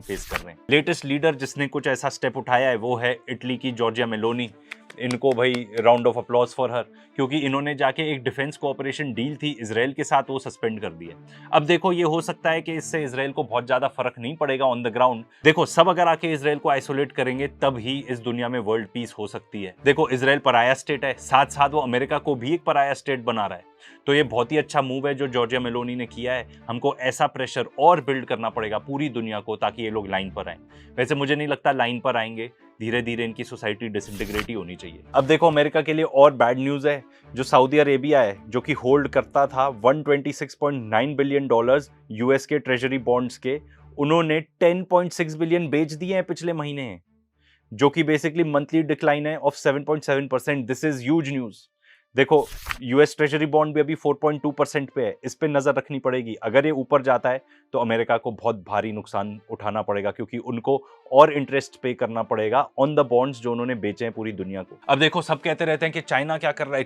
Face कर रहे हैं। लेटेस्ट लीडर जिसने कुछ ऐसा स्टेप उठाया है वो है इटली की जॉर्जिया मेलोनी। इनको भाई round of applause for her, क्योंकि इन्होंने जाके एक डिफेंस कोऑपरेशन डील थी इजराइल के साथ, वो सस्पेंड कर दी है। अब देखो ये हो सकता है कि इससे इजराइल को बहुत ज्यादा फर्क नहीं पड़ेगा ऑन द ग्राउंड। देखो सब अगर आके इजराइल को आइसोलेट करेंगे तब ही इस दुनिया में वर्ल्ड पीस हो सकती है। देखो इजराइल पराया स्टेट है, साथ साथ वो अमेरिका को भी एक पराया स्टेट बना रहा है, तो ये बहुत ही अच्छा मूव है जो जॉर्जिया मेलोनी ने किया है। हमको ऐसा प्रेशर और बिल्ड करना पड़ेगा पूरी दुनिया को ताकि ये लोग लाइन पर आए। वैसे मुझे नहीं लगता लाइन पर आएंगे, धीरे धीरे इनकी सोसाइटी डिसइंटीग्रेट ही होनी चाहिए। अब देखो अमेरिका के लिए और बैड न्यूज है। जो सऊदी अरेबिया है जो कि होल्ड करता था 126.9 बिलियन डॉलर्स यूएस के ट्रेजरी बॉन्ड्स के, उन्होंने 10.6 बिलियन बेच दिए हैं पिछले महीने, जो कि बेसिकली मंथली डिक्लाइन है of 7.7%। This is huge news. देखो यूएस ट्रेजरी बॉन्ड भी अभी 4.2% पे है, इस पे नजर रखनी पड़ेगी। अगर ये ऊपर जाता है तो अमेरिका को बहुत भारी नुकसान उठाना पड़ेगा, क्योंकि उनको और इंटरेस्ट पे करना पड़ेगा ऑन द बॉन्ड्स जो उन्होंने बेचे हैं पूरी दुनिया को। अब देखो सब कहते रहते हैं कि चाइना क्या कर रहा है।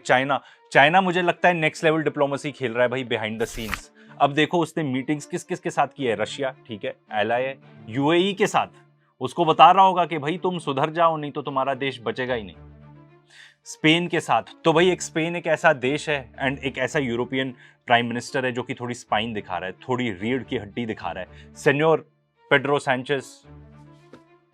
चाइना मुझे लगता है नेक्स्ट लेवल डिप्लोमेसी खेल रहा है भाई बिहाइंड द सीन्स। अब देखो उसने मीटिंग्स किस किस के साथ की है, रशिया ठीक है एलाई है, यूएई के साथ उसको बता रहा होगा कि भाई तुम सुधर जाओ नहीं तो तुम्हारा देश बचेगा ही नहीं। स्पेन के साथ, तो भाई एक स्पेन एक ऐसा देश है एंड एक ऐसा यूरोपियन प्राइम मिनिस्टर है जो कि थोड़ी स्पाइन दिखा रहा है, थोड़ी रीढ़ की हड्डी दिखा रहा है। Senor Pedro Sanchez,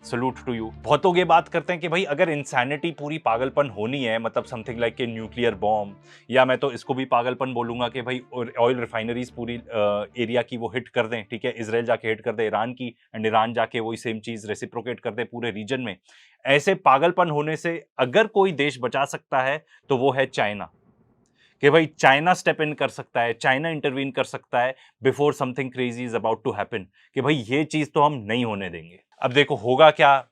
salute to you. बहुत लोग ये बात करते हैं कि भाई अगर इंसैनिटी पूरी पागलपन होनी है, मतलब something like a nuclear bomb, या मैं तो इसको भी पागलपन बोलूंगा कि भाई ऑयल रिफाइनरीज पूरी एरिया की वो हिट कर दें, ठीक है, इजराइल जाके हिट कर दे ईरान की एंड ईरान जाके वही सेम चीज रेसिप्रोकेट कर दे पूरे रीजन में। ऐसे पागलपन होने से अगर कोई देश बचा सकता है तो वो है चाइना, कि भाई चाइना स्टेप इन कर सकता है, चाइना इंटरवीन कर सकता है before something crazy is about to happen, कि भाई ये चीज तो हम नहीं होने देंगे। अब देखो होगा क्या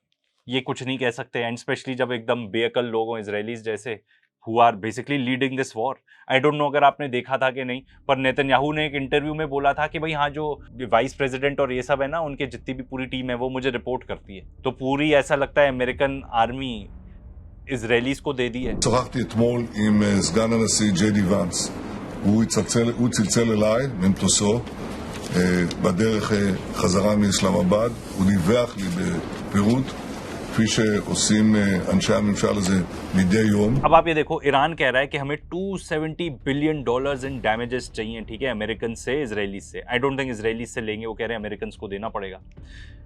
ये कुछ नहीं कह सकते, एंड स्पेशली जब एकदम बेअकल लोग हों इजरायलीज जैसे, who are basically leading this war. I don't know अगर आपने देखा था कि नहीं, पर नेतन्याहू ने एक इंटरव्यू में बोला था कि भाई हाँ जो वाइस प्रेसिडेंट और ये सब है ना, उनके जितनी भी पूरी टीम है वो मुझे रिपोर्ट करती है। तो पूरी ऐसा लगता है अमेरिकन आर्मी इजरायलीज को दे दी है। שוחחתי אתמול עם סגן הנשיא ג'יי די ואנס. הוא צלצל אליי ממטוסו בדרך חזרה מאסלאמבאד. הוא דיווח לי בפירוט כפי שעושים אנשי הממשל הזה מדי יום. अब आप ये देखो ईरान कह रहा है कि हमें 270 बिलियन डॉलर्स इन डैमेजेस चाहिए, ठीक है, अमेरिकन से इजरायली से। आई डोंट थिंक इजरायली से लेंगे, वो कह रहे हैं अमेरिकन को देना पड़ेगा।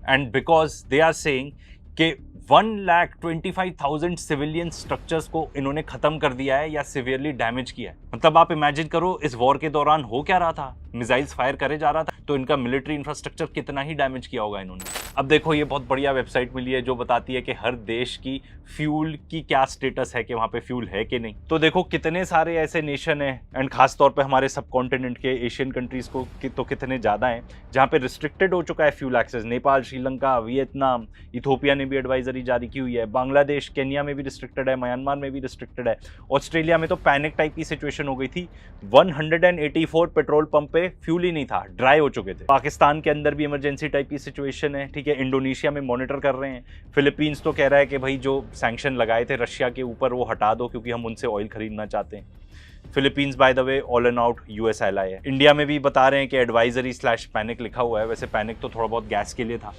And because they are saying कि 1,25,000 सिविलियन स्ट्रक्चर्स को इन्होंने खत्म कर दिया है या सिवियरली डैमेज किया है। मतलब आप इमेजिन करो इस वॉर के दौरान हो क्या रहा था, मिसाइल्स फायर करे जा रहा था, तो इनका मिलिट्री इंफ्रास्ट्रक्चर कितना ही डैमेज किया होगा इन्होंने। अब देखो ये बहुत बढ़िया वेबसाइट मिली है जो बताती है कि हर देश की फ्यूल की क्या स्टेटस है, कि वहाँ पे फ्यूल है कि नहीं। तो देखो कितने सारे ऐसे नेशन हैं, एंड खास तौर पे हमारे सब कॉन्टिनेंट के एशियन कंट्रीज को तो कितने ज़्यादा हैं जहाँ पे रिस्ट्रिक्टेड हो चुका है fuel access. Nepal, Sri Lanka, Vietnam, Ethiopia ने भी एडवाइजरी जारी की हुई है, बांग्लादेश, केन्या में भी रिस्ट्रिक्टेड है, म्यांमार में भी रिस्ट्रिक्टेड है, ऑस्ट्रेलिया में तो पैनिक टाइप की सिचुएशन हो गई थी। 184 पेट्रोल पंप पे फ्यूल ही नहीं था, ड्राई हो चुके थे। पाकिस्तान के अंदर भी इमरजेंसी टाइप की सिचुएशन है, ठीक है। इंडोनेशिया में मॉनिटर कर रहे हैं। फिलीपींस तो कह रहा है कि भाई जो सैंक्शन लगाए थे रशिया के ऊपर वो हटा दो क्योंकि हम उनसे ऑयल खरीदना चाहते हैं। Philippines by the way all and out US ally है। इंडिया में भी बता रहे हैं कि एडवाइजरी / पैनिक लिखा हुआ है। वैसे पैनिक तो थोड़ा बहुत गैस के लिए था,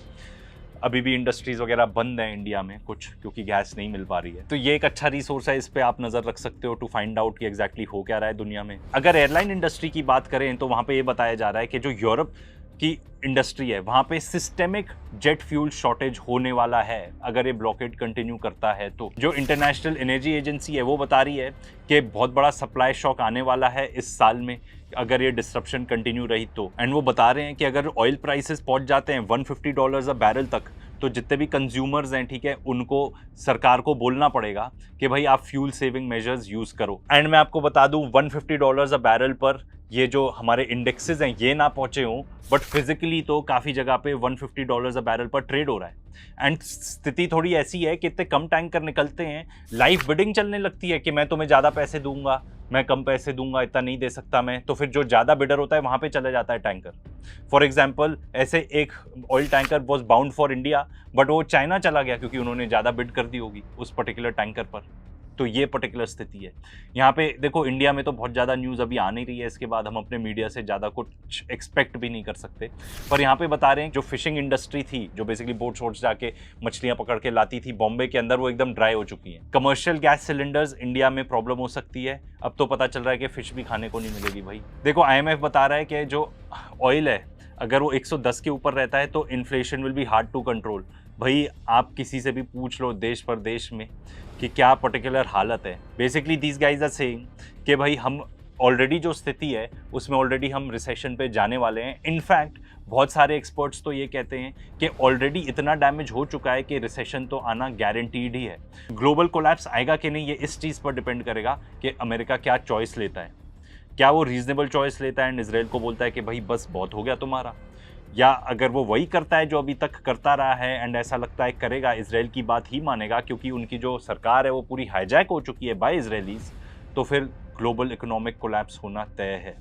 अभी भी इंडस्ट्रीज वगैरह बंद हैं इंडिया में कुछ, क्योंकि गैस नहीं मिल पा रही है। तो ये एक अच्छा रिसोर्स है, इस पे आप नजर रख सकते हो टू फाइंड आउट कि एग्जैक्टली हो क्या रहा है दुनिया में। अगर एयरलाइन इंडस्ट्री की बात करें तो वहां पे ये बताया जा रहा है कि जो यूरोप की इंडस्ट्री है वहां पे सिस्टेमिक जेट फ्यूल शॉर्टेज होने वाला है अगर ये ब्लॉकेड कंटिन्यू करता है। तो जो इंटरनेशनल एनर्जी एजेंसी है वो बता रही है कि बहुत बड़ा सप्लाई शॉक आने वाला है इस साल में अगर ये डिस्रप्शन कंटिन्यू रही तो। एंड वो बता रहे हैं कि अगर ऑयल प्राइसेस पहुंच जाते हैं $150 अ बैरल तक, तो जितने भी कंज्यूमर्स हैं, ठीक है, उनको सरकार को बोलना पड़ेगा कि भाई आप फ्यूल सेविंग मेजर्स यूज करो। एंड मैं आपको बता दूं $150 अ बैरल पर ये जो हमारे इंडेक्सेस हैं ये ना पहुंचे हों, बट फिजिकली तो काफ़ी जगह पे $150 अ बैरल पर ट्रेड हो रहा है। एंड स्थिति थोड़ी ऐसी है कि इतने कम टैंकर निकलते हैं, लाइव बिडिंग चलने लगती है कि मैं तुम्हें ज़्यादा पैसे दूंगा, मैं कम पैसे दूंगा, इतना नहीं दे सकता मैं। तो फिर जो ज़्यादा बिडर होता है वहाँ पे चला जाता है टैंकर। फॉर एग्जाम्पल ऐसे एक oil tanker was bound for India, but वो चाइना चला गया क्योंकि उन्होंने ज़्यादा बिड कर दी होगी उस पर्टिकुलर टैंकर पर। तो ये पर्टिकुलर स्थिति है यहाँ पे। देखो इंडिया में तो बहुत ज़्यादा न्यूज़ अभी आ नहीं रही है, इसके बाद हम अपने मीडिया से ज़्यादा कुछ एक्सपेक्ट भी नहीं कर सकते। पर यहाँ पे बता रहे हैं जो फिशिंग इंडस्ट्री थी, जो बेसिकली बोट्स वोट्स जाके मछलियाँ पकड़ के लाती थी बॉम्बे के अंदर, वो एकदम ड्राई हो चुकी हैं। कमर्शियल गैस सिलेंडर्स इंडिया में प्रॉब्लम हो सकती है। अब तो पता चल रहा है कि फिश भी खाने को नहीं मिलेगी भाई। देखो IMF बता रहा है कि जो ऑयल है अगर वो 110 के ऊपर रहता है तो inflation will be hard to control. भाई आप किसी से भी पूछ लो देश प्रदेश में कि क्या पर्टिकुलर हालत है। Basically these guys are saying कि भाई हम ऑलरेडी जो स्थिति है उसमें ऑलरेडी हम रिसेशन पे जाने वाले हैं। इनफैक्ट बहुत सारे एक्सपर्ट्स तो ये कहते हैं कि ऑलरेडी इतना डैमेज हो चुका है कि रिसेशन तो आना गारंटीड ही है। ग्लोबल कोलैप्स आएगा कि नहीं ये इस चीज़ पर डिपेंड करेगा कि अमेरिका क्या चॉइस लेता है। क्या वो रीजनेबल चॉइस लेता है एंड इजराइल को बोलता है कि भाई बस बहुत हो गया तुम्हारा, या अगर वो वही करता है जो अभी तक करता रहा है एंड ऐसा लगता है करेगा, इजराइल की बात ही मानेगा क्योंकि उनकी जो सरकार है वो पूरी हाईजैक हो चुकी है बाय इजरायलीज, तो फिर ग्लोबल इकोनॉमिक कोलैप्स होना तय है।